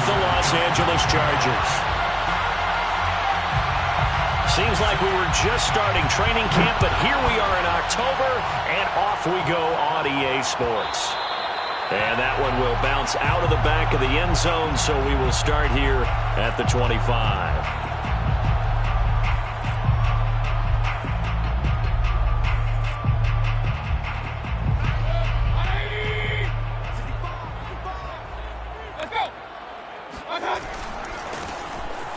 the Los Angeles Chargers. Seems like we were just starting training camp, but here we are in October, and off we go on EA Sports. And that one will bounce out of the back of the end zone, so we will start here at the 25.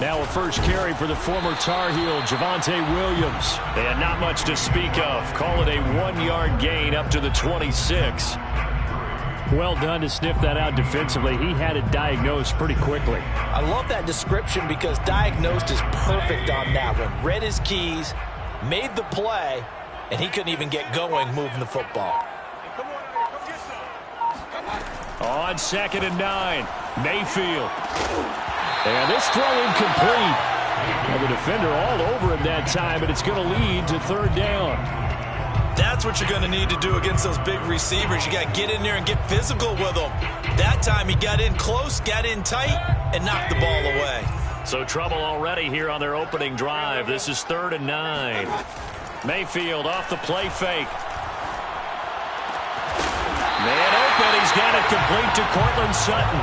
Now a first carry for the former Tar Heel, Javonte Williams. And not much to speak of. Call it a 1-yard gain up to the 26. Well done to sniff that out defensively. He had it diagnosed pretty quickly. I love that description because diagnosed is perfect on that one. Read his keys, made the play, and he couldn't even get going moving the football. On 2nd and 9, Mayfield. And this throw incomplete. Well, the defender all over him that time, but it's going to lead to 3rd down. That's what you're going to need to do against those big receivers. You got to get in there and get physical with them. That time he got in close, got in tight, and knocked the ball away. So trouble already here on their opening drive. This is 3rd and 9. Mayfield off the play fake. Man open. He's got it complete to Cortland Sutton.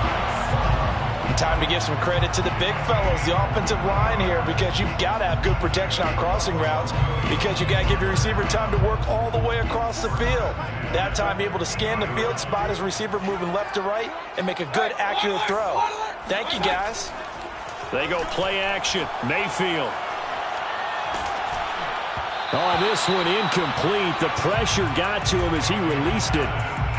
Time to give some credit to the big fellows, the offensive line here, because you've got to have good protection on crossing routes because you've got to give your receiver time to work all the way across the field. That time able to scan the field, spot his receiver moving left to right, and make a good, accurate throw. Thank you, guys. They go play action. Mayfield. On this one, incomplete. The pressure got to him as he released it.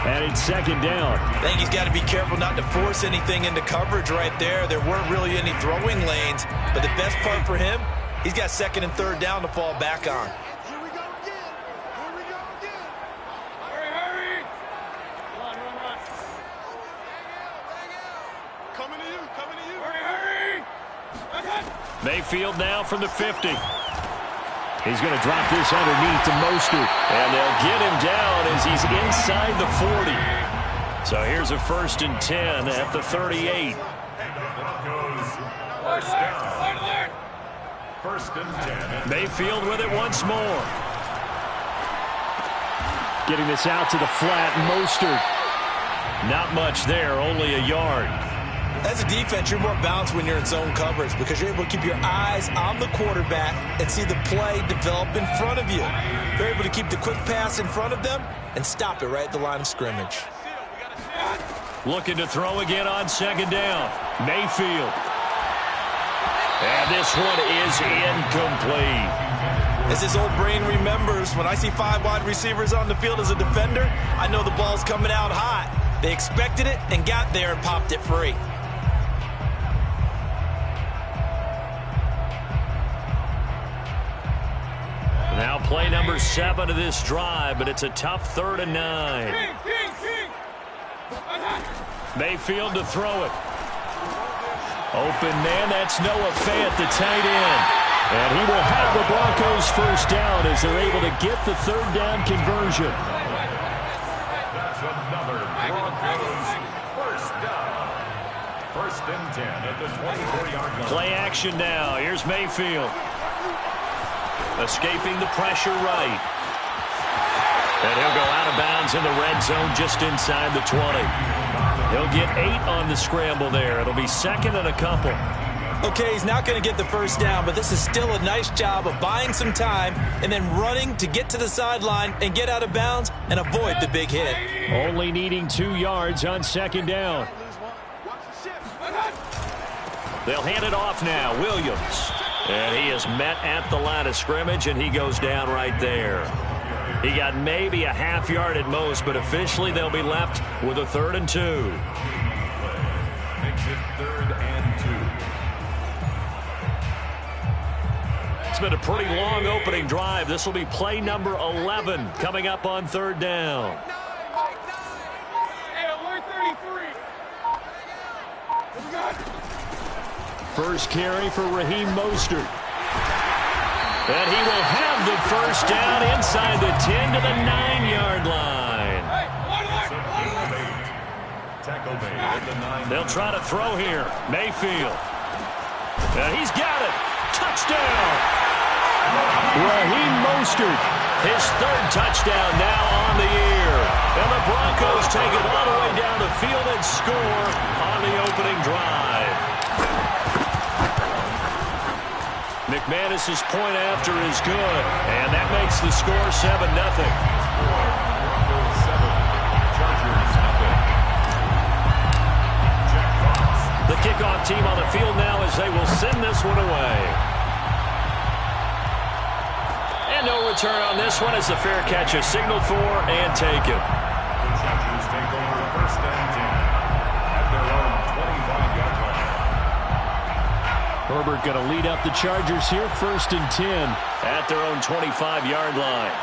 And it's 2nd down. I think he's got to be careful not to force anything into coverage right there. There weren't really any throwing lanes. But the best part for him, he's got 2nd and 3rd down to fall back on. Here we go again. Here we go again. Hurry. Run. Coming to you. Hurry. Mayfield now from the 50. He's going to drop this underneath to Mostert. And they'll get him down as he's inside the 40. So here's a 1st and 10 at the 38. First and 10. Mayfield with it once more. Getting this out to the flat. Mostert. Not much there, only a yard. As a defense, you're more balanced when you're in zone coverage because you're able to keep your eyes on the quarterback and see the play develop in front of you. You're able to keep the quick pass in front of them and stop it right at the line of scrimmage. Looking to throw again on 2nd down. Mayfield. And this one is incomplete. As his old brain remembers, when I see 5 wide receivers on the field as a defender, I know the ball's coming out hot. They expected it and got there and popped it free. Now play number 7 of this drive, but it's a tough 3rd and 9. Mayfield to throw it. Open man, that's Noah Fant, the tight end. And he will have the Broncos 1st down as they're able to get the 3rd down conversion. That's another Broncos 1st down. 1st and 10 at the 24-yard line. Play action now. Here's Mayfield. Escaping the pressure right. And he'll go out of bounds in the red zone just inside the 20. He'll get 8 on the scramble there. It'll be 2nd and a couple. Okay, he's not going to get the 1st down, but this is still a nice job of buying some time and then running to get to the sideline and get out of bounds and avoid the big hit. Only needing 2 yards on 2nd down. They'll hand it off now. Williams. And he is met at the line of scrimmage, and he goes down right there. He got maybe a half yard at most, but officially they'll be left with a 3rd and 2. Makes it 3rd and 2. It's been a pretty long opening drive. This will be play number 11 coming up on 3rd down. First carry for Raheem Mostert. And he will have the 1st down inside the 10 to the 9-yard line. They'll try to throw here. Mayfield. He's got it. Touchdown. Raheem Mostert. His third touchdown now on the year. And the Broncos take it all the way down the field and score on the opening drive. McManus's point after is good. And that makes the score 7-0. The kickoff team on the field now as they will send this one away. And no return on this one as the fair catch is signaled for and taken. The Chargers take over first and 10 at their own 25-yard line. Herbert going to lead up the Chargers here, first and 10 at their own 25-yard line.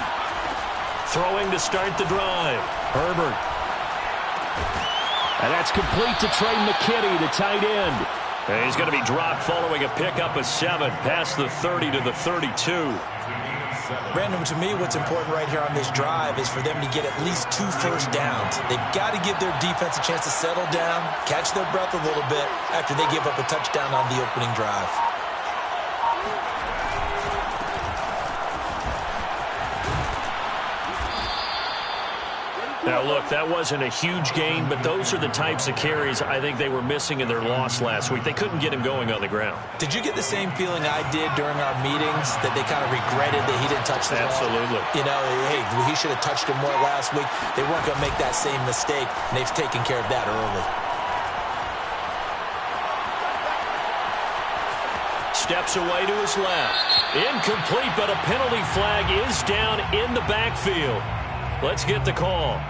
Throwing to start the drive. Herbert. And that's complete to Trey McKinney, the tight end. And he's going to be dropped following a pickup of 7 past the 30 to the 32. Brandon, to me, what's important right here on this drive is for them to get at least 2 first downs. They've got to give their defense a chance to settle down, catch their breath a little bit after they give up a touchdown on the opening drive. Now, look, that wasn't a huge gain, but those are the types of carries I think they were missing in their loss last week. They couldn't get him going on the ground. Did you get the same feeling I did during our meetings, that they kind of regretted that he didn't touch the ball? Absolutely. You know, hey, he should have touched him more last week. They weren't going to make that same mistake, and they've taken care of that early. Steps away to his left. Incomplete, but a penalty flag is down in the backfield. Let's get the call.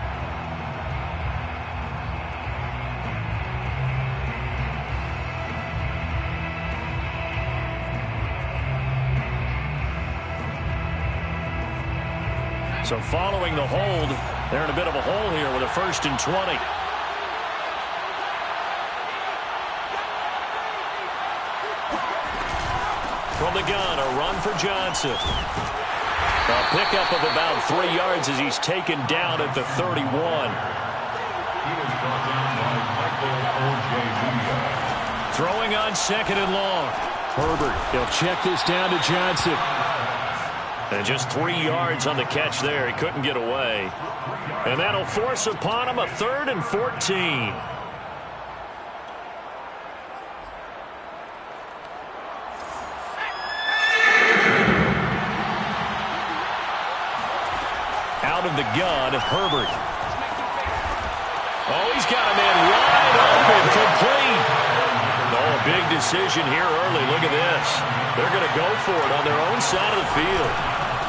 So following the hold, they're in a bit of a hole here with a first and 20. From the gun, a run for Johnson. A pickup of about 3 yards as he's taken down at the 31. He was brought down by Michael O.J. Throwing on second and long. Herbert, he'll check this down to Johnson. And just 3 yards on the catch there. He couldn't get away. And that'll force upon him a 3rd and 14. Out of the gun, Herbert. Oh, he's got a man wide open, complete. Oh, a big decision here early. Look at this. They're going to go for it on their own side of the field.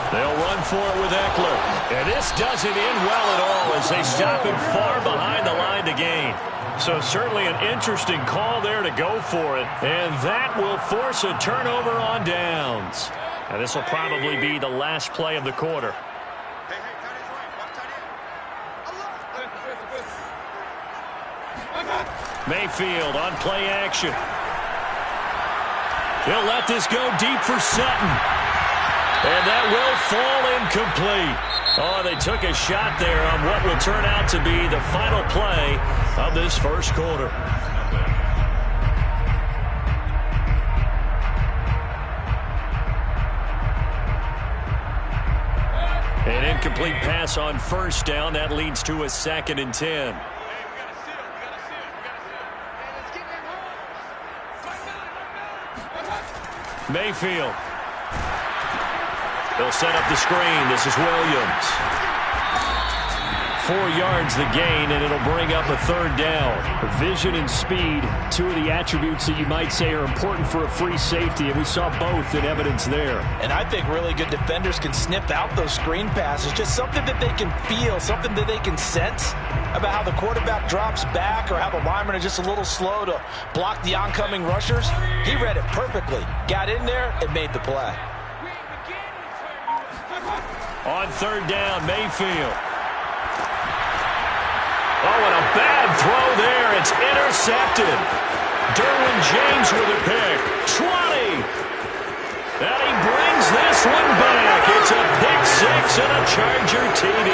They'll run for it with Eckler. And this doesn't end well at all as they stop him far behind the line to gain. So certainly an interesting call there to go for it. And that will force a turnover on downs. And this will probably be the last play of the quarter. Mayfield on play action. He'll let this go deep for Sutton. And that will fall incomplete. Oh, they took a shot there on what will turn out to be the final play of this first quarter. An incomplete pass on first down. That leads to a 2nd and 10. Mayfield. They'll set up the screen. This is Williams. 4 yards the gain, and it'll bring up a 3rd down. Vision and speed, 2 of the attributes that you might say are important for a free safety, and we saw both in evidence there. And I think really good defenders can snip out those screen passes. Just something that they can feel, something that they can sense about how the quarterback drops back or how the linemen are just a little slow to block the oncoming rushers. He read it perfectly, got in there, and made the play. On 3rd down, Mayfield. Oh, and a bad throw there. It's intercepted. Derwin James with a pick. 20. And he brings this one back. It's a pick 6 and a Charger TD.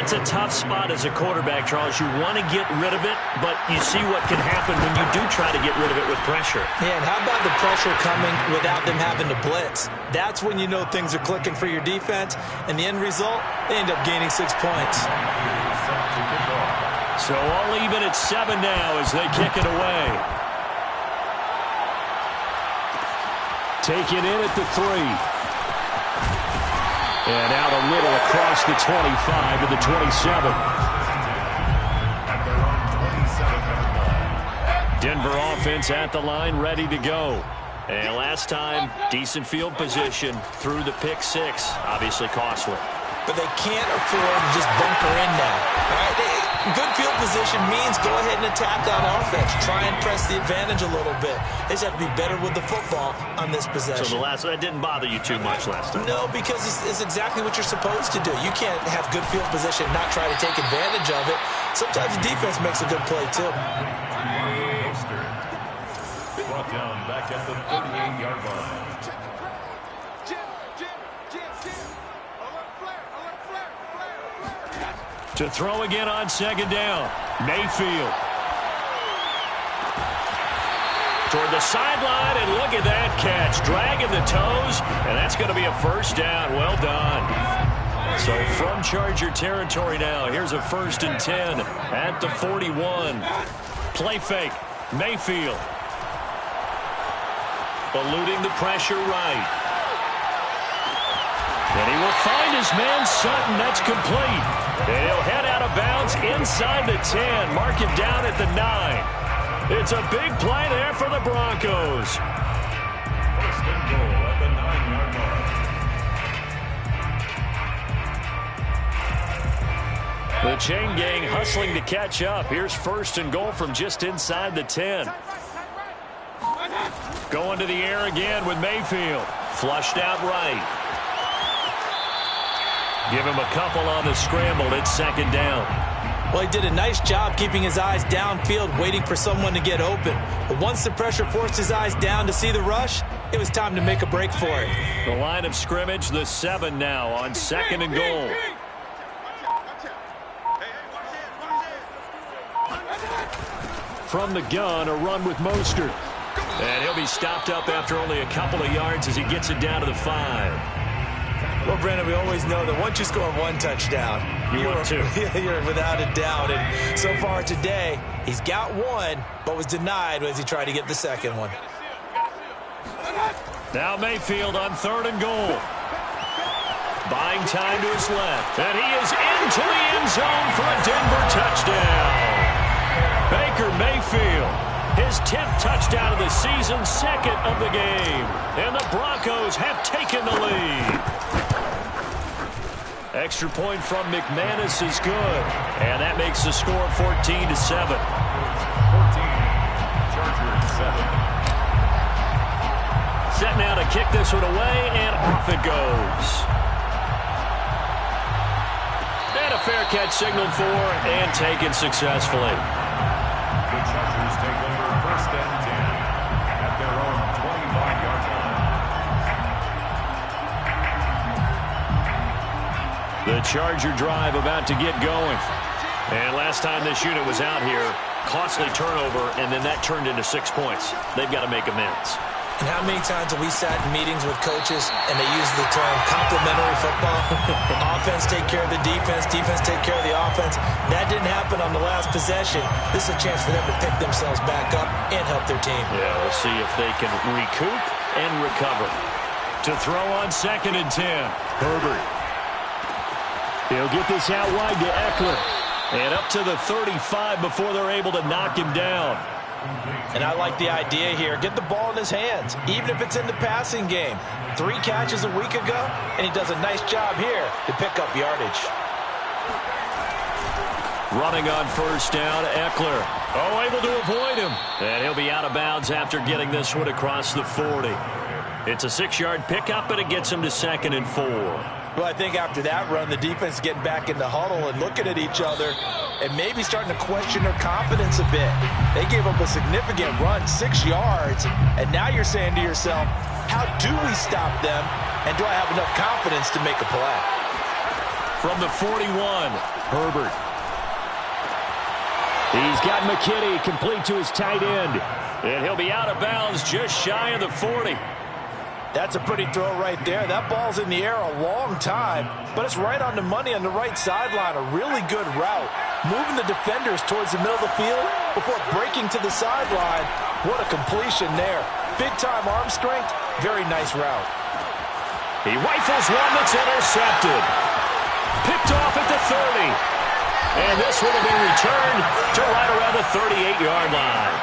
That's a tough spot as a quarterback, Charles. You want to get rid of it, but you see what can happen when you do try to get rid of it with pressure. Yeah, and how about the pressure coming without them having to blitz? That's when you know things are clicking for your defense, and the end result, they end up gaining 6 points. So all even at 7 now as they kick it away. Take it in at the 3. And out a little across the 25 to the 27. Denver offense at the line, ready to go. And last time, decent field position through the pick 6. Obviously costly. But they can't afford to just bunker in now. All right? Good field position means go ahead and attack on offense. Try and press the advantage a little bit. They just have to be better with the football on this possession. So that didn't bother you too much last time? No, because it's exactly what you're supposed to do. You can't have good field position and not try to take advantage of it. Sometimes the defense makes a good play, too. Brought down back at the 38-yard line. To throw again on 2nd down. Mayfield. Toward the sideline, and look at that catch. Dragging the toes, and that's going to be a 1st down. Well done. So from Charger territory now, here's a 1st and 10 at the 41. Play fake. Mayfield. Eluding the pressure right. And he will find his man Sutton. That's complete. And he'll head out of bounds inside the 10. Mark it down at the 9. It's a big play there for the Broncos. 1st and goal at the 9-yard line. The chain gang hustling to catch up. Here's 1st and goal from just inside the 10. Going to the air again with Mayfield. Flushed out right. Give him a couple on the scramble. It's 2nd down. Well, he did a nice job keeping his eyes downfield, waiting for someone to get open. But once the pressure forced his eyes down to see the rush, it was time to make a break for it. The line of scrimmage, the 7 now on 2nd and goal. From the gun, a run with Mostert. And he'll be stopped up after only a couple of yards as he gets it down to the 5. Well, Brandon, we always know that once you score 1 touchdown, you're without a doubt. And so far today, he's got 1, but was denied as he tried to get the 2nd one. Now Mayfield on 3rd and goal. Buying time to his left. And he is into the end zone for a Denver touchdown. Baker Mayfield. His 10th touchdown of the season, 2nd of the game. And the Broncos have taken the lead. Extra point from McManus is good. And that makes the score 14-7. 14. Chargers 7. Set now to kick this one away, and off it goes. And a fair catch signaled for and taken successfully. The Chargers take over 1st and 10 at their own 25-yard line. The Charger drive about to get going. And last time this unit was out here, costly turnover, and then that turned into 6 points. They've got to make amends. And how many times have we sat in meetings with coaches and they use the term complementary football? Offense take care of the defense, defense take care of the offense. That didn't happen on the last possession. This is a chance for them to pick themselves back up and help their team. Yeah, we'll see if they can recoup and recover. To throw on 2nd and 10, Herbert. He'll get this out wide to Eckler. And up to the 35 before they're able to knock him down. And I like the idea here. Get the ball in his hands, even if it's in the passing game. 3 catches a week ago, and he does a nice job here to pick up yardage. Running on 1st down, Eckler. Oh, able to avoid him. And he'll be out of bounds after getting this one across the 40. It's a 6-yard pickup, and it gets him to 2nd and 4. Well, I think after that run, the defense is getting back in the huddle and looking at each other and maybe starting to question their confidence a bit. They gave up a significant run, 6 yards, and now you're saying to yourself, how do we stop them, and do I have enough confidence to make a play? From the 41, Herbert. He's got McKinney complete to his tight end. And he'll be out of bounds just shy of the 40. That's a pretty throw right there. That ball's in the air a long time, but it's right on the money on the right sideline. A really good route. Moving the defenders towards the middle of the field before breaking to the sideline. What a completion there. Big-time arm strength. Very nice route. He rifles one that's intercepted. Picked off at the 30. And this one will be returned to right around the 38-yard line.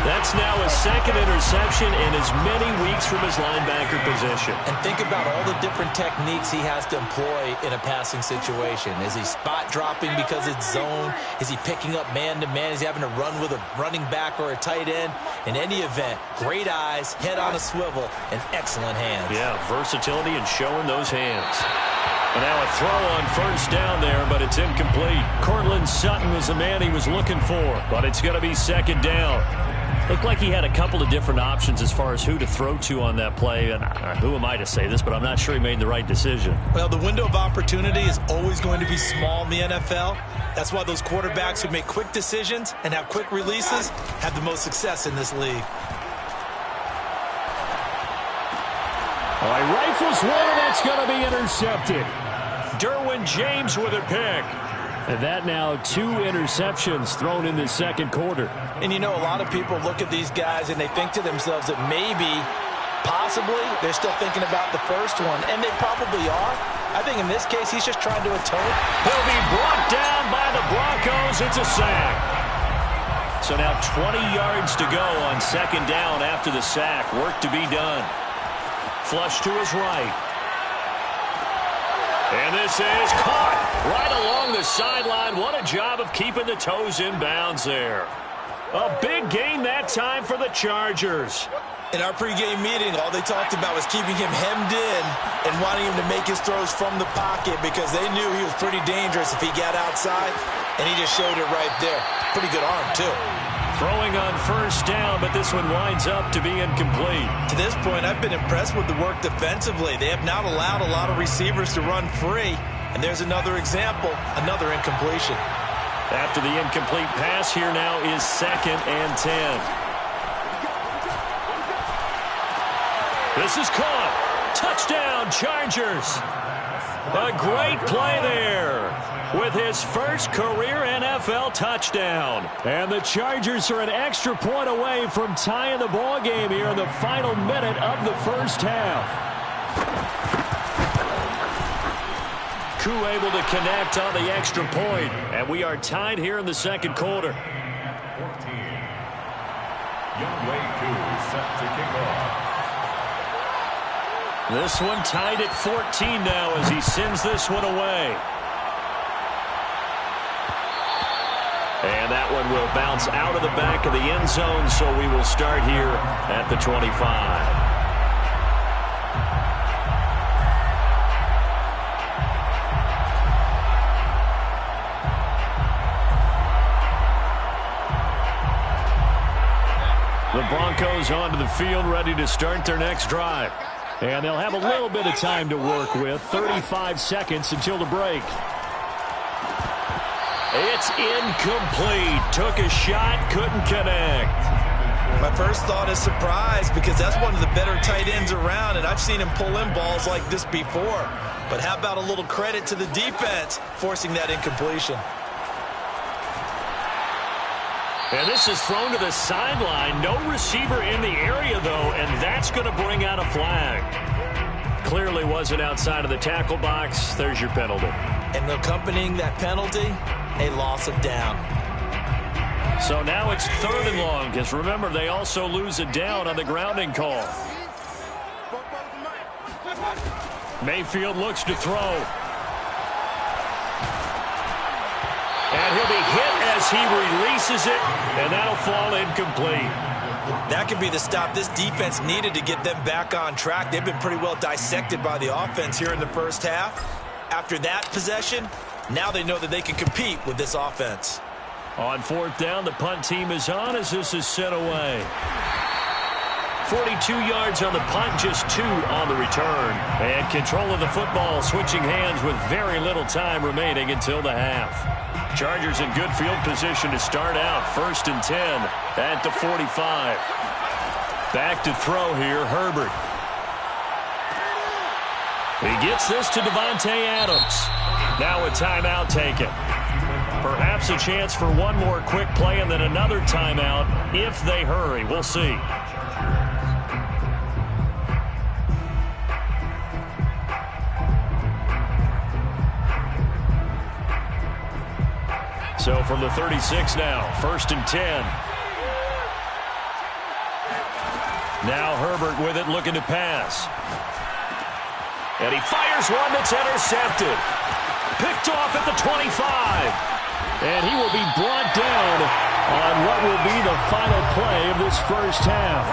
That's now his second interception in as many weeks from his linebacker position. And think about all the different techniques he has to employ in a passing situation. Is he spot dropping because it's zone? Is he picking up man-to-man? Is he having to run with a running back or a tight end? In any event, great eyes, head on a swivel, and excellent hands. Yeah, versatility and showing those hands. And now a throw on first down there, but it's incomplete. Cortland Sutton was the man he was looking for, but it's going to be second down. Looked like he had a couple of different options as far as who to throw to on that play. And who am I to say this, but I'm not sure he made the right decision. Well, the window of opportunity is always going to be small in the NFL. That's why those quarterbacks who make quick decisions and have quick releases have the most success in this league. Well, he rifles one, and that's going to be intercepted. Derwin James with a pick. And that now 2 interceptions thrown in the second quarter. And you know, a lot of people look at these guys and they think to themselves that maybe, possibly, they're still thinking about the first one. And they probably are. I think in this case, he's just trying to atone. He'll be brought down by the Broncos. It's a sack. So now 20 yards to go on second down after the sack. Work to be done. Flush to his right. And this is caught right along the sideline. What a job of keeping the toes in bounds there. A big gain that time for the Chargers. In our pregame meeting, all they talked about was keeping him hemmed in and wanting him to make his throws from the pocket because they knew he was pretty dangerous if he got outside, and he just showed it right there. Pretty good arm, too. Throwing on first down, but this one winds up to be incomplete. To this point, I've been impressed with the work defensively. They have not allowed a lot of receivers to run free. And there's another example, another incompletion. After the incomplete pass, here now is 2nd and 10. This is caught. Touchdown, Chargers. A great play there with his first career NFL touchdown. And the Chargers are an extra point away from tying the ball game here in the final minute of the first half. Koo able to connect on the extra point, and we are tied here in the second quarter. 14. Youngway Koo set to kick off. This one tied at 14 now as he sends this one away. And that one will bounce out of the back of the end zone, so we will start here at the 25. The Broncos onto the field, ready to start their next drive. And they'll have a little bit of time to work with. 35 seconds until the break. It's incomplete. Took a shot, couldn't connect. My first thought is surprise because that's one of the better tight ends around, and I've seen him pull in balls like this before. But how about a little credit to the defense forcing that incompletion? And this is thrown to the sideline. No receiver in the area, though, and that's going to bring out a flag. Clearly wasn't outside of the tackle box. There's your penalty. And accompanying that penalty, a loss of down. So now it's 3rd and long, because remember, they also lose a down on the grounding call. Mayfield looks to throw. And he'll be hit as he releases it, and that'll fall incomplete. That could be the stop this defense needed to get them back on track. They've been pretty well dissected by the offense here in the first half. After that possession, now they know that they can compete with this offense. On 4th down, the punt team is on as this is sent away. 42 yards on the punt, just 2 on the return. And control of the football, switching hands with very little time remaining until the half. Chargers in good field position to start out. 1st and 10 at the 45. Back to throw here, Herbert. He gets this to Davante Adams. Now a timeout taken. Perhaps a chance for one more quick play and then another timeout if they hurry. We'll see. So from the 36 now, 1st and 10. Now Herbert with it, looking to pass. And he fires one that's intercepted. Picked off at the 25. And he will be brought down on what will be the final play of this first half.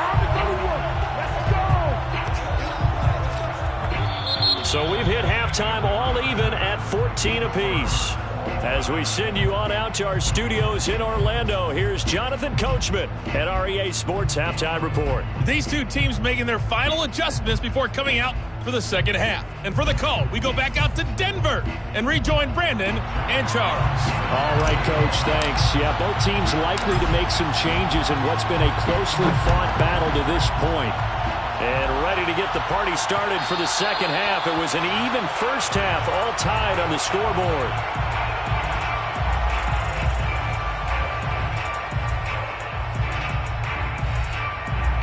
So we've hit halftime all even at 14 apiece. As we send you on out to our studios in Orlando, here's Jonathan Coachman at REA Sports Halftime Report. These two teams making their final adjustments before coming out for the second half. And for the call, we go back out to Denver and rejoin Brandon and Charles. All right, Coach, thanks. Yeah, both teams likely to make some changes in what's been a closely fought battle to this point. And ready to get the party started for the second half. It was an even first half, all tied on the scoreboard.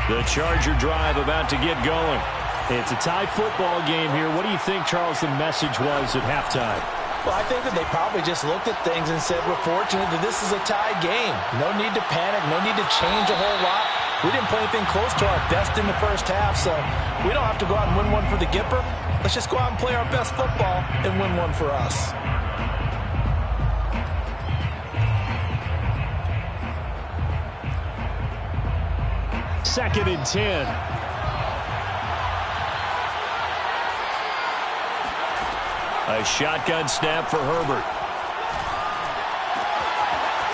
The Charger drive about to get going. It's a tie football game here. What do you think, Charles, the message was at halftime? Well, I think that they probably just looked at things and said, we're fortunate that this is a tie game. No need to panic. No need to change a whole lot. We didn't play anything close to our best in the first half, so we don't have to go out and win one for the Gipper. Let's just go out and play our best football and win one for us. Second and 10. A shotgun snap for Herbert.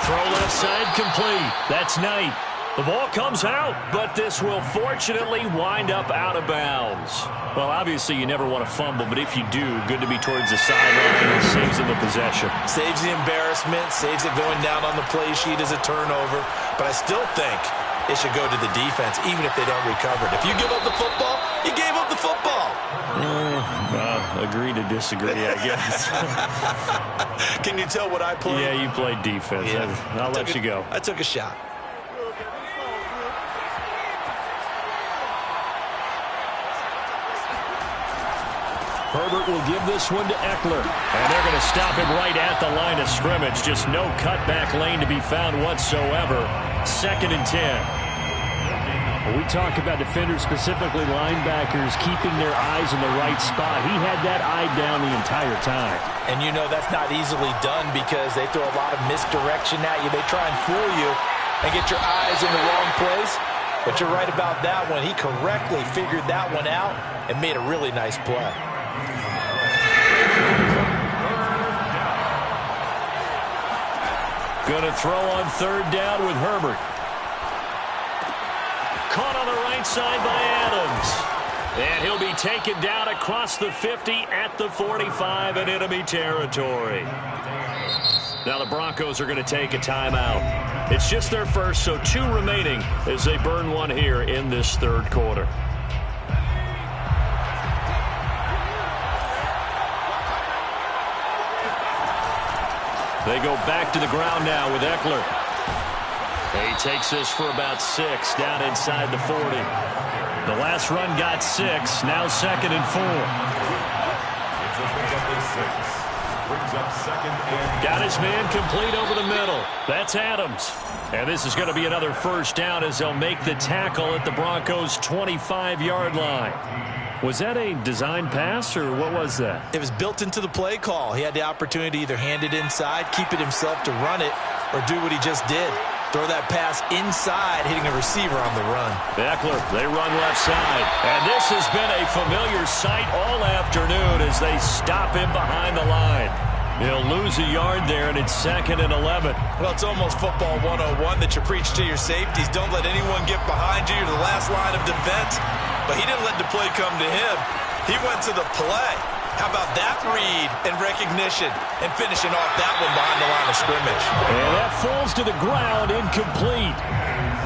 Throw left side complete. That's Knight. The ball comes out, but this will fortunately wind up out of bounds. Well, obviously you never want to fumble, but if you do, good to be towards the sideline. It saves them the possession. Saves the embarrassment, saves it going down on the play sheet as a turnover. But I still think it should go to the defense, even if they don't recover it. If you give up the football, you gave up the football. Agree to disagree, I guess. Can you tell what I played? Yeah, you played defense. Yeah. I'll let you go. I took a shot. Herbert will give this one to Eckler. And they're going to stop him right at the line of scrimmage. Just no cutback lane to be found whatsoever. 2nd and 10. We talk about defenders, specifically linebackers, keeping their eyes in the right spot. He had that eye down the entire time. And you know that's not easily done because they throw a lot of misdirection at you. They try and fool you and get your eyes in the wrong place. But you're right about that one. He correctly figured that one out and made a really nice play. Going to throw on 3rd down with Herbert. Caught on the right side by Adams. And he'll be taken down across the 50 at the 45 in enemy territory. Now the Broncos are going to take a timeout. It's just their first, so 2 remaining as they burn one here in this 3rd quarter. They go back to the ground now with Eckler. He takes this for about 6 down inside the 40. The last run got 6. Now 2nd and 4. Got his man complete over the middle. That's Adams. And this is going to be another first down as they'll make the tackle at the Broncos' 25-yard line. Was that a design pass, or what was that? It was built into the play call. He had the opportunity to either hand it inside, keep it himself to run it, or do what he just did. Throw that pass inside, hitting a receiver on the run. Eckler, they run left side. And this has been a familiar sight all afternoon as they stop him behind the line. He'll lose a yard there, and it's 2nd and 11. Well, it's almost football 101 that you preach to your safeties. Don't let anyone get behind you. You're the last line of defense. But he didn't let the play come to him. He went to the play. How about that read and recognition and finishing off that one behind the line of scrimmage? And that falls to the ground, incomplete.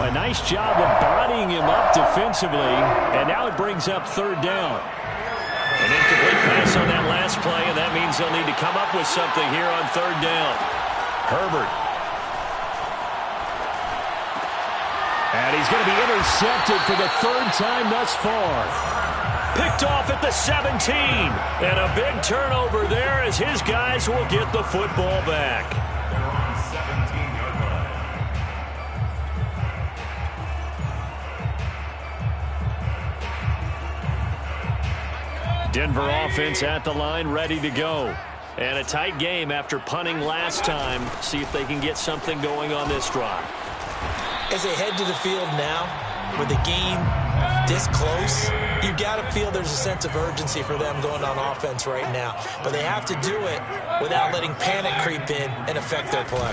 A nice job of bodying him up defensively, and now it brings up 3rd down. An incomplete pass on that last play, and that means they'll need to come up with something here on 3rd down. Herbert. And he's going to be intercepted for the 3rd time thus far. Picked off at the 17. And a big turnover there as his guys will get the football back. They're on 17-yard line. Denver offense at the line, ready to go. And a tight game after punting last time. See if they can get something going on this drive. As they head to the field now, with the game this close, you got to feel there's a sense of urgency for them going on offense right now. But they have to do it without letting panic creep in and affect their play.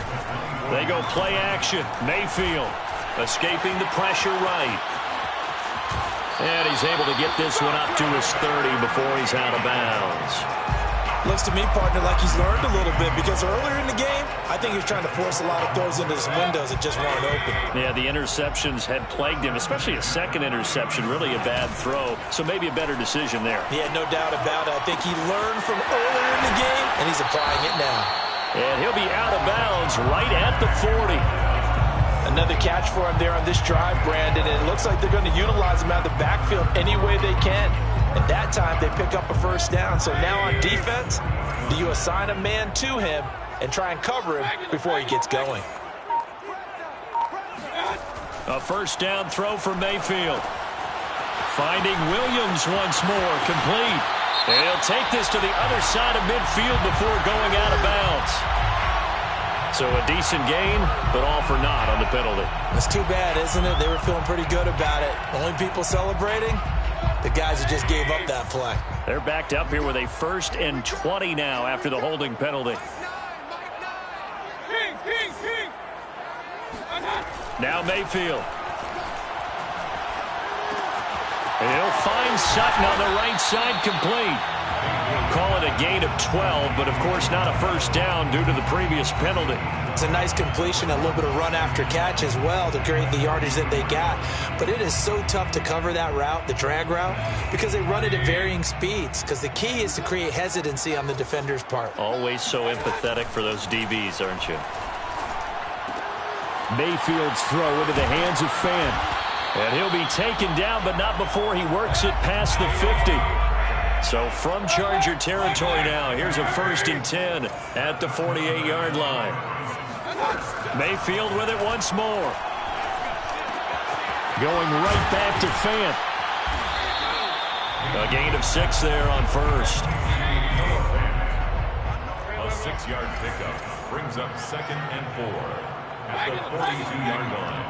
They go play action. Mayfield escaping the pressure right. And he's able to get this one up to his 30 before he's out of bounds. Looks to me, partner, like he's learned a little bit because earlier in the game, I think he was trying to force a lot of throws into his windows that just weren't open. Yeah, the interceptions had plagued him, especially a second interception, really a bad throw. So maybe a better decision there. Yeah, no doubt about it. I think he learned from earlier in the game, and he's applying it now. And he'll be out of bounds right at the 40. Another catch for him there on this drive, Brandon, and it looks like they're going to utilize him out of the backfield any way they can. And that time, they pick up a 1st down. So now on defense, do you assign a man to him and try and cover him before he gets going? A 1st down throw for Mayfield. Finding Williams once more, complete. And he'll take this to the other side of midfield before going out of bounds. So a decent gain, but all for naught on the penalty. It's too bad, isn't it? They were feeling pretty good about it. Only people celebrating, the guys who just gave up that play. They're backed up here with a 1st and 20 now after the holding penalty. Now Mayfield. And he'll find Sutton on the right side, complete. Call it a gain of 12, but of course not a 1st down due to the previous penalty. It's a nice completion, a little bit of run after catch as well to create the yardage that they got. But it is so tough to cover that route, the drag route, because they run it at varying speeds. Because the key is to create hesitancy on the defender's part. Always so empathetic for those DBs, aren't you? Mayfield's throw into the hands of Fan. And he'll be taken down, but not before he works it past the 50. So from Charger territory now, here's a 1st and 10 at the 48-yard line. Mayfield with it once more. Going right back to Fant. A gain of 6 there on 1st. A 6-yard pickup brings up 2nd and 4 at the 42-yard line.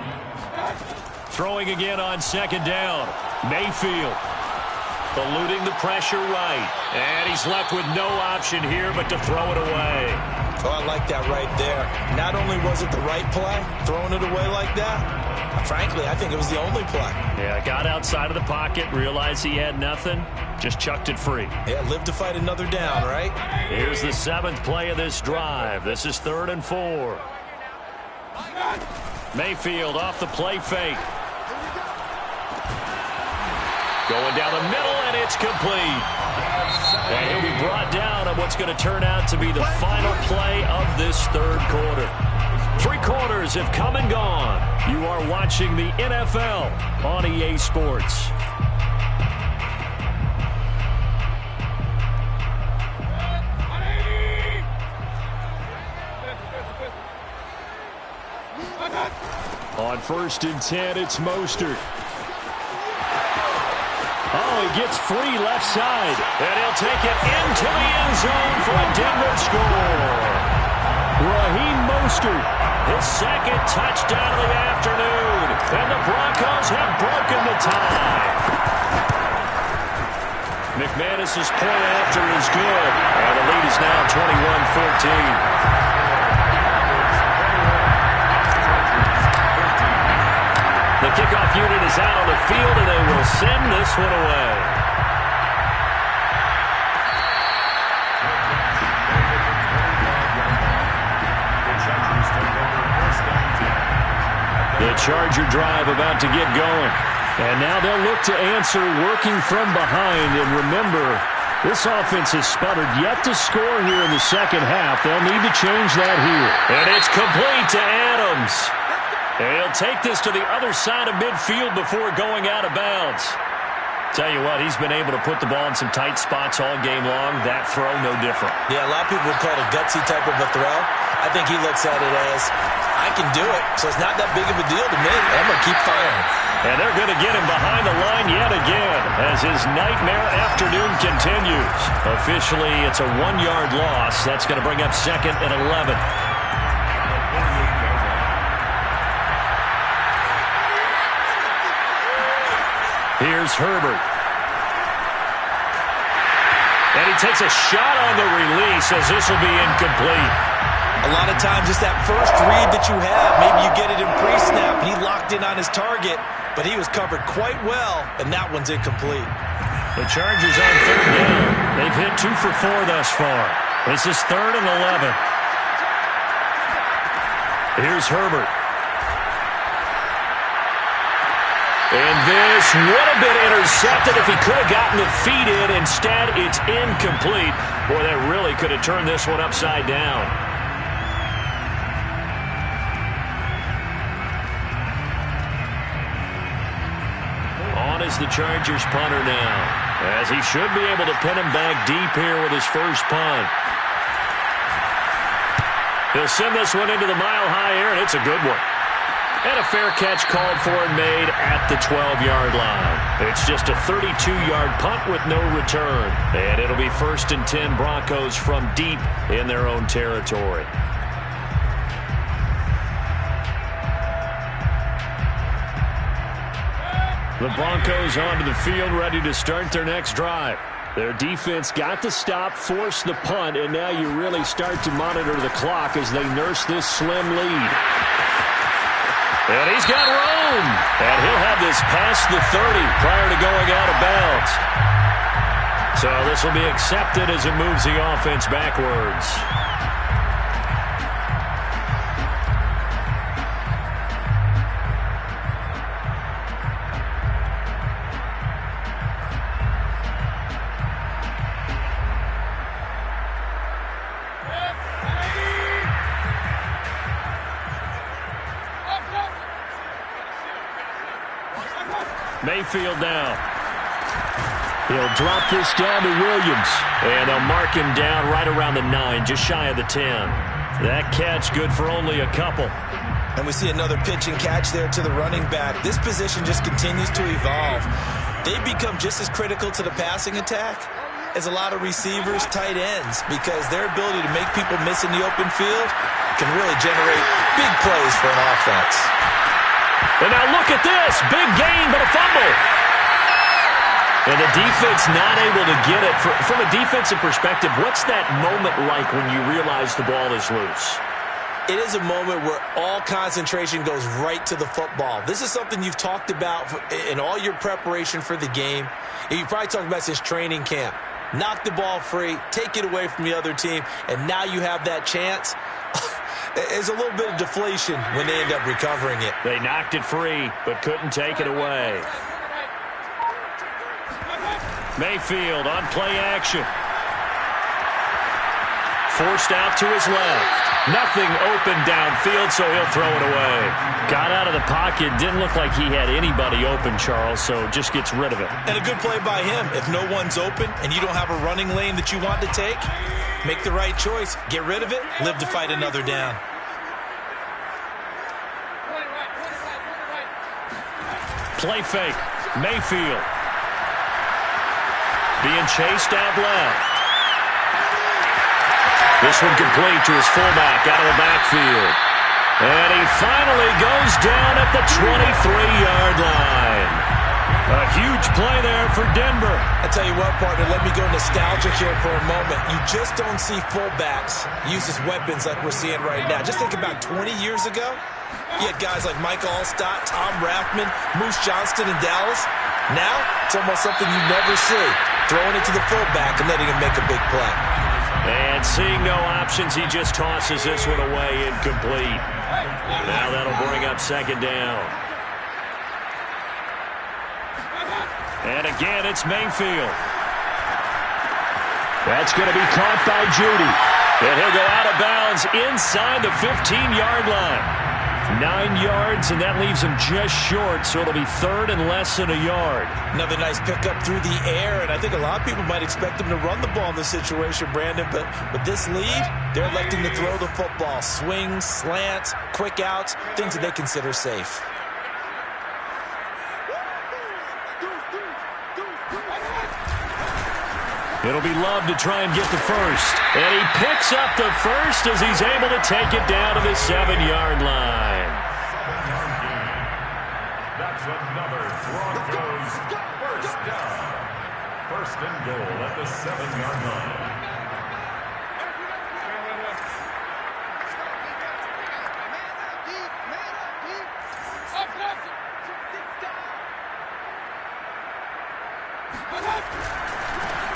Throwing again on 2nd down. Mayfield. Eluding the pressure right. And he's left with no option here but to throw it away. Oh, I like that right there. Not only was it the right play, throwing it away like that, frankly, I think it was the only play. Yeah, got outside of the pocket, realized he had nothing, just chucked it free. Yeah, live to fight another down, right? Here's the 7th play of this drive. This is 3rd and 4. Mayfield off the play fake. Going down the middle, and it's complete. And he'll be brought down on what's going to turn out to be the final play of this 3rd quarter. 3 quarters have come and gone. You are watching the NFL on EA Sports. On 1st and 10, it's Mostert. Oh, he gets free left side. And he'll take it into the end zone for a Denver score. Raheem Mostert, his 2nd touchdown of the afternoon. And the Broncos have broken the tie. McManus's point after is good. And the lead is now 21-14. The kickoff unit is out on the field, and they will send this one away. The Charger drive about to get going. And now they'll look to answer working from behind. And remember, this offense has sputtered yet to score here in the second half. They'll need to change that here. And it's complete to Adams. He'll take this to the other side of midfield before going out of bounds. Tell you what, he's been able to put the ball in some tight spots all game long. That throw, no different. Yeah, a lot of people would call it a gutsy type of a throw. I think he looks at it as, I can do it, so it's not that big of a deal to me. I'm going to keep firing. And they're going to get him behind the line yet again as his nightmare afternoon continues. Officially, it's a 1-yard loss. That's going to bring up 2nd and 11. Here's Herbert. And he takes a shot on the release as this will be incomplete. A lot of times it's that first read that you have. Maybe you get it in pre-snap. He locked in on his target, but he was covered quite well, and that one's incomplete. The Chargers on 3rd down. They've hit 2 for 4 thus far. This is 3rd and 11. Here's Herbert. And this would have been intercepted if he could have gotten the feet in. Instead, it's incomplete. Boy, that really could have turned this one upside down. On is the Chargers punter now, as he should be able to pin him back deep here with his first punt. He'll send this one into the mile-high air, and it's a good one. And a fair catch called for and made at the 12-yard line. It's just a 32-yard punt with no return. And it'll be 1st and 10 Broncos from deep in their own territory. The Broncos onto the field, ready to start their next drive. Their defense got the stop, forced the punt, and now you really start to monitor the clock as they nurse this slim lead. And he's got room. And he'll have this past the 30 prior to going out of bounds. So this will be accepted as it moves the offense backwards. Mayfield now. He'll drop this down to Williams. And they'll mark him down right around the 9, just shy of the 10. That catch good for only a couple. And we see another pitch and catch there to the running back. This position just continues to evolve. They've become just as critical to the passing attack as a lot of receivers, tight ends, because their ability to make people miss in the open field can really generate big plays for an offense. And now look at this. Big gain, but a fumble. And the defense not able to get it. From a defensive perspective, what's that moment like when you realize the ball is loose? It is a moment where all concentration goes right to the football. This is something you've talked about in all your preparation for the game. And you probably talked about since training camp. Knock the ball free, take it away from the other team, and now you have that chance. There's a little bit of deflation when they end up recovering it. They knocked it free, but couldn't take it away. Mayfield on play action. Forced out to his left. Nothing open downfield, so he'll throw it away. Got out of the pocket. Didn't look like he had anybody open, Charles, so just gets rid of it. And a good play by him. If no one's open and you don't have a running lane that you want to take, make the right choice. Get rid of it. Live to fight another down. Play fake. Mayfield. Being chased out left. This one complete to his fullback out of the backfield. And he finally goes down at the 23-yard line. A huge play there for Denver. I tell you what, partner, let me go nostalgic here for a moment. You just don't see fullbacks use as weapons like we're seeing right now. Just think about 20 years ago. You had guys like Mike Allstott, Tom Rathman, Moose Johnston in Dallas. Now, it's almost something you never see. Throwing it to the fullback and letting him make a big play. And seeing no options, he just tosses this one away incomplete. Now that'll bring up second down. And again, it's Mayfield. That's going to be caught by Judy. And he'll go out of bounds inside the 15-yard line. 9 yards, and that leaves him just short, so it'll be third and less than a yard. Another nice pickup through the air, and I think a lot of people might expect him to run the ball in this situation, Brandon, but with this lead, they're electing to throw the football. Swings, slants, quick outs, things that they consider safe. It'll be Love to try and get the first. And he picks up the first as he's able to take it down to the 7-yard line. That's another Broncos first down. First and goal at the 7-yard line.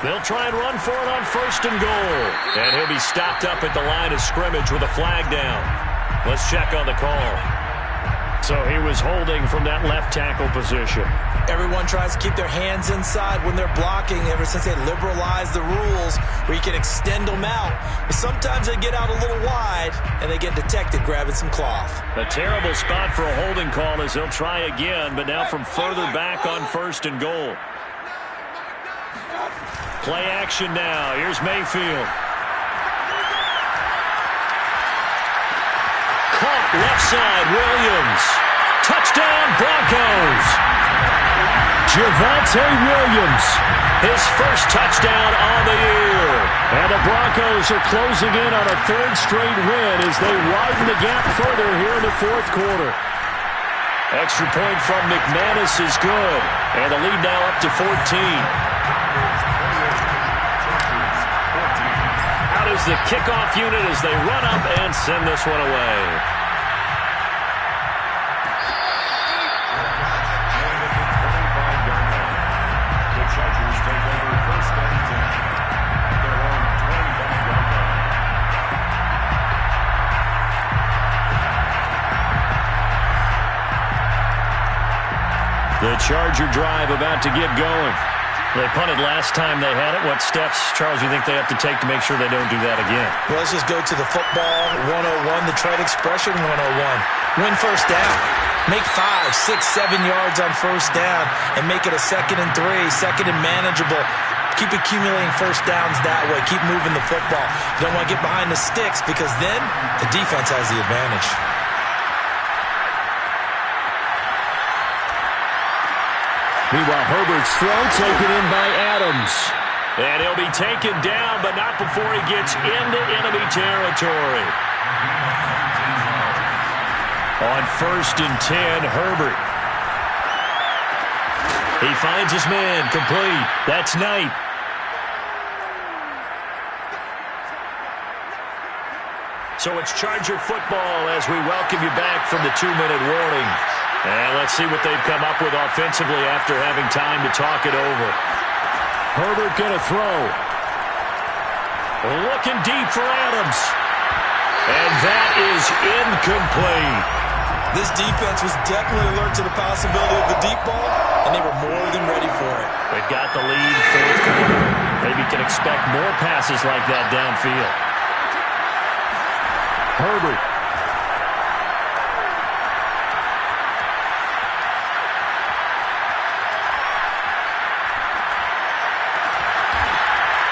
They'll try and run for it on first and goal. And he'll be stopped up at the line of scrimmage with a flag down. Let's check on the call. So he was holding from that left tackle position. Everyone tries to keep their hands inside when they're blocking ever since they liberalized the rules where you can extend them out. But sometimes they get out a little wide and they get detected grabbing some cloth. A terrible spot for a holding call as they'll try again, but now from further back on first and goal. Play action now. Here's Mayfield. Caught left side, Williams. Touchdown, Broncos. Javonte Williams, his first touchdown on the year. And the Broncos are closing in on a third straight win as they widen the gap further here in the fourth quarter. Extra point from McManus is good. And the lead now up to 14. Out is the kickoff unit as they run up and send this one away. The Charger drive about to get going. They punted last time they had it. What steps, Charles, do you think they have to take to make sure they don't do that again? Well, let's just go to the football 101, the trade expression 101. Win first down. Make 5, 6, 7 yards on first down and make it a 2nd and 3, 2nd and manageable. Keep accumulating first downs that way. Keep moving the football. You don't want to get behind the sticks because then the defense has the advantage. Meanwhile, Herbert's throw taken in by Adams. And he'll be taken down, but not before he gets into enemy territory. On first and 10, Herbert. He finds his man, complete. That's Knight. So it's Charger football as we welcome you back from the 2-minute warning. And let's see what they've come up with offensively after having time to talk it over. Herbert going to throw. Looking deep for Adams. And that is incomplete. This defense was definitely alert to the possibility of the deep ball, and they were more than ready for it. They've got the lead, fourth quarter. Maybe can expect more passes like that downfield. Herbert.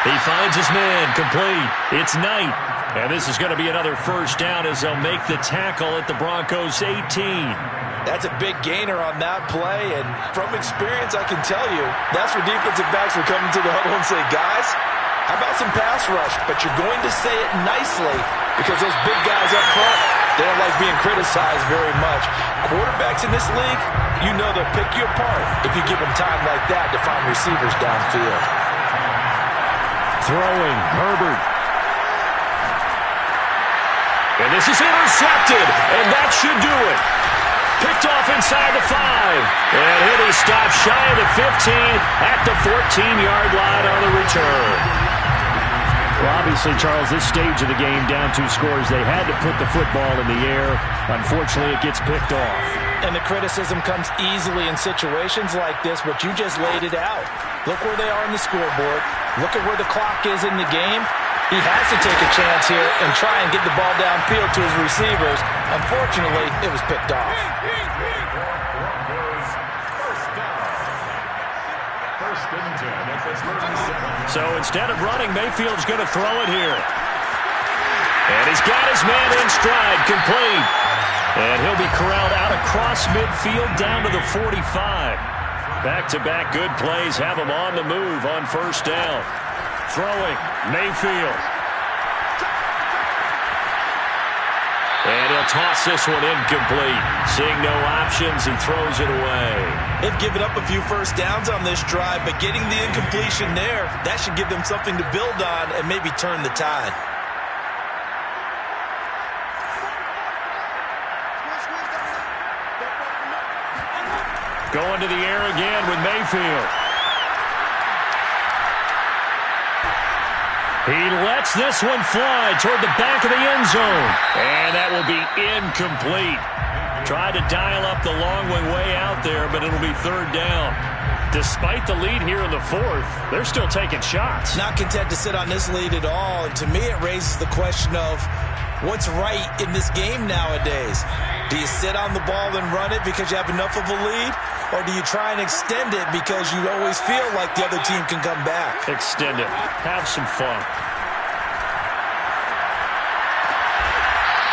He finds his man, complete. It's Knight. And this is going to be another first down as they'll make the tackle at the Broncos 18. That's a big gainer on that play, and from experience, I can tell you, that's where defensive backs will come into the huddle and say, guys, how about some pass rush? But you're going to say it nicely because those big guys up front, they don't like being criticized very much. Quarterbacks quarterbacks in this league, you know they'll pick you apart if you give them time like that to find receivers downfield. Throwing, Herbert. And this is intercepted, and that should do it. Picked off inside the 5. And he'll be stopped shy of the 15 at the 14-yard line on the return. Well, obviously, Charles, this stage of the game, down 2 scores, they had to put the football in the air. Unfortunately, it gets picked off. And the criticism comes easily in situations like this, but you just laid it out. Look where they are on the scoreboard. Look at where the clock is in the game. He has to take a chance here and try and get the ball downfield to his receivers. Unfortunately, it was picked off. So instead of running, Mayfield's going to throw it here. And he's got his man in stride, complete. And he'll be corralled out across midfield down to the 45. Back-to-back good plays have him on the move on first down. Throwing, Mayfield. And he'll toss this one incomplete. Seeing no options, he throws it away. They've given up a few first downs on this drive, but getting the incompletion there, that should give them something to build on and maybe turn the tide. Going to the air again with Mayfield. He lets this one fly toward the back of the end zone. And that will be incomplete. Tried to dial up the long way out there, but it'll be third down. Despite the lead here in the 4th, they're still taking shots. Not content to sit on this lead at all. And to me, it raises the question of what's right in this game nowadays. Do you sit on the ball and run it because you have enough of a lead? Or do you try and extend it because you always feel like the other team can come back? Extend it. Have some fun.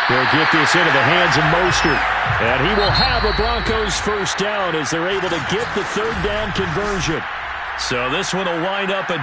They'll get this into the hands of Mostert. And he will have a Broncos first down as they're able to get the third down conversion. So this one will wind up a